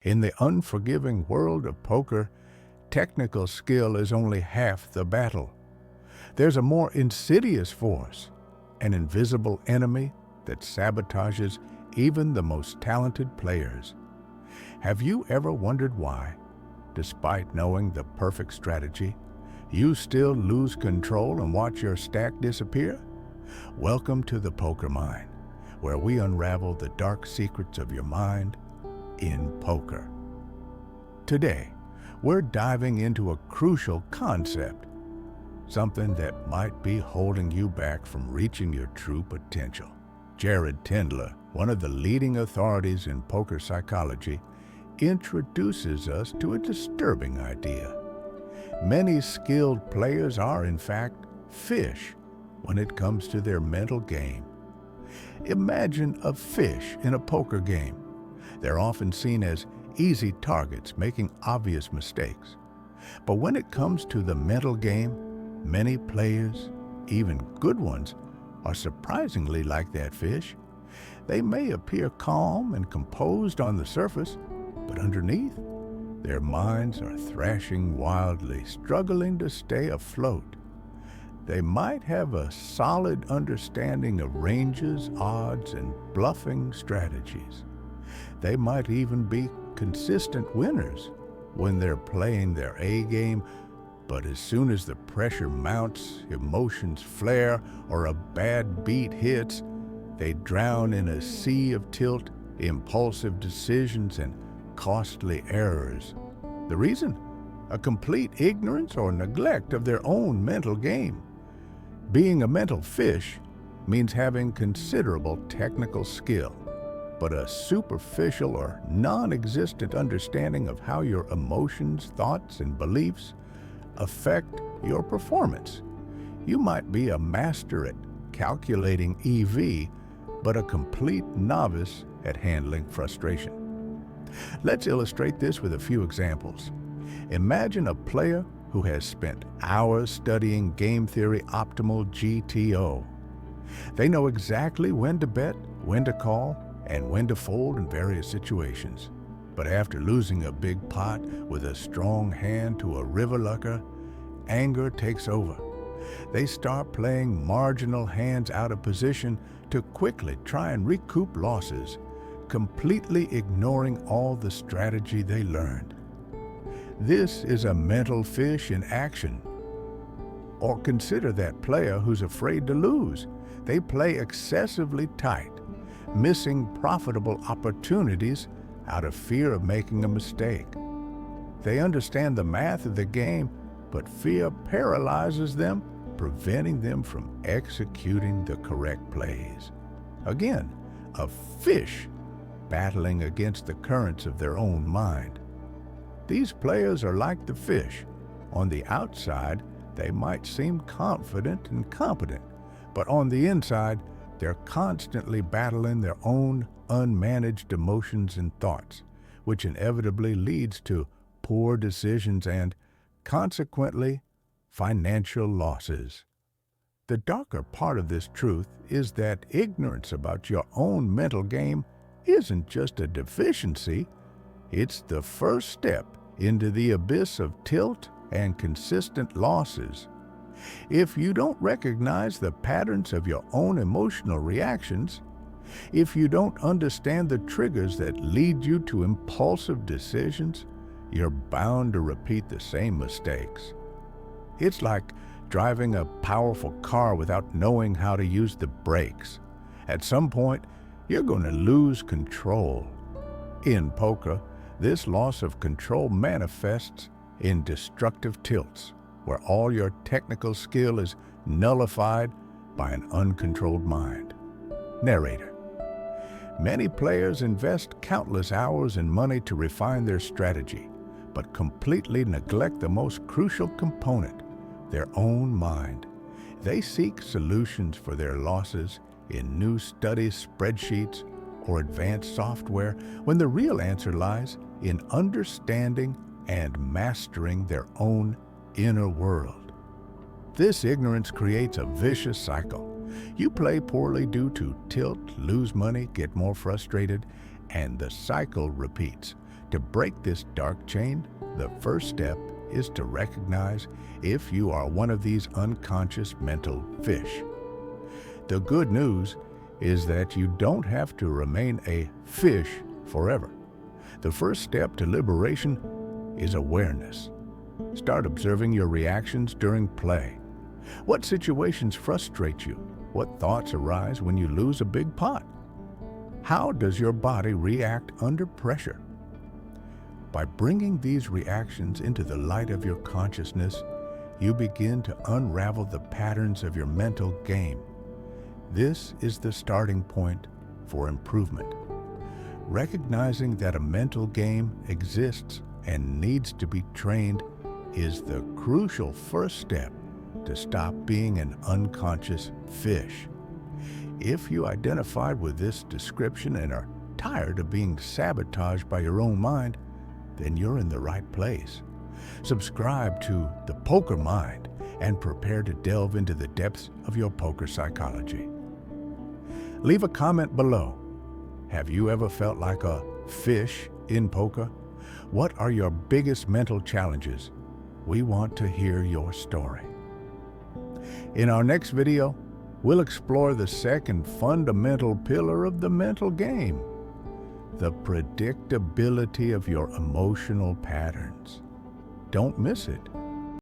In the unforgiving world of poker, technical skill is only half the battle. There's a more insidious force, an invisible enemy that sabotages even the most talented players. Have you ever wondered why, despite knowing the perfect strategy, you still lose control and watch your stack disappear? Welcome to ThePokerMind, where we unravel the dark secrets of your mind in poker. Today, we're diving into a crucial concept, something that might be holding you back from reaching your true potential. Jared Tendler, one of the leading authorities in poker psychology, introduces us to a disturbing idea. Many skilled players are, in fact, fish when it comes to their mental game. Imagine a fish in a poker game. They're often seen as easy targets, making obvious mistakes. But when it comes to the mental game, many players, even good ones, are surprisingly like that fish. They may appear calm and composed on the surface, but underneath, their minds are thrashing wildly, struggling to stay afloat. They might have a solid understanding of ranges, odds, and bluffing strategies. They might even be consistent winners when they're playing their A game, but as soon as the pressure mounts, emotions flare, or a bad beat hits, they drown in a sea of tilt, impulsive decisions, and costly errors. The reason? A complete ignorance or neglect of their own mental game. Being a mental fish means having considerable technical skill, but a superficial or non-existent understanding of how your emotions, thoughts, and beliefs affect your performance. You might be a master at calculating EV, but a complete novice at handling frustration. Let's illustrate this with a few examples. Imagine a player who has spent hours studying game theory optimal GTO. They know exactly when to bet, when to call, and when to fold in various situations. But after losing a big pot with a strong hand to a river lucker, anger takes over. They start playing marginal hands out of position to quickly try and recoup losses, completely ignoring all the strategy they learned. This is a mental fish in action. Or consider that player who's afraid to lose. They play excessively tight, missing profitable opportunities out of fear of making a mistake. They understand the math of the game, but fear paralyzes them, preventing them from executing the correct plays. Again, a fish battling against the currents of their own mind. These players are like the fish. On the outside, they might seem confident and competent, but on the inside, they're constantly battling their own unmanaged emotions and thoughts, which inevitably leads to poor decisions and, consequently, financial losses. The darker part of this truth is that ignorance about your own mental game isn't just a deficiency, it's the first step into the abyss of tilt and consistent losses. If you don't recognize the patterns of your own emotional reactions, if you don't understand the triggers that lead you to impulsive decisions, you're bound to repeat the same mistakes. It's like driving a powerful car without knowing how to use the brakes. At some point, you're going to lose control. In poker, this loss of control manifests in destructive tilts, where all your technical skill is nullified by an uncontrolled mind. Narrator. Many players invest countless hours and money to refine their strategy, but completely neglect the most crucial component, their own mind. They seek solutions for their losses in new study spreadsheets or advanced software, when the real answer lies in understanding and mastering their own inner world. This ignorance creates a vicious cycle. You play poorly due to tilt, lose money, get more frustrated, and the cycle repeats. To break this dark chain, the first step is to recognize if you are one of these unconscious mental fish. The good news is that you don't have to remain a fish forever. The first step to liberation is awareness. Start observing your reactions during play. What situations frustrate you? What thoughts arise when you lose a big pot? How does your body react under pressure? By bringing these reactions into the light of your consciousness, you begin to unravel the patterns of your mental game. This is the starting point for improvement. Recognizing that a mental game exists and needs to be trained is the crucial first step to stop being an unconscious fish. If you identified with this description and are tired of being sabotaged by your own mind, then you're in the right place. Subscribe to ThePokerMind and prepare to delve into the depths of your poker psychology. Leave a comment below. Have you ever felt like a fish in poker? What are your biggest mental challenges? We want to hear your story. In our next video, we'll explore the second fundamental pillar of the mental game: the predictability of your emotional patterns. Don't miss it.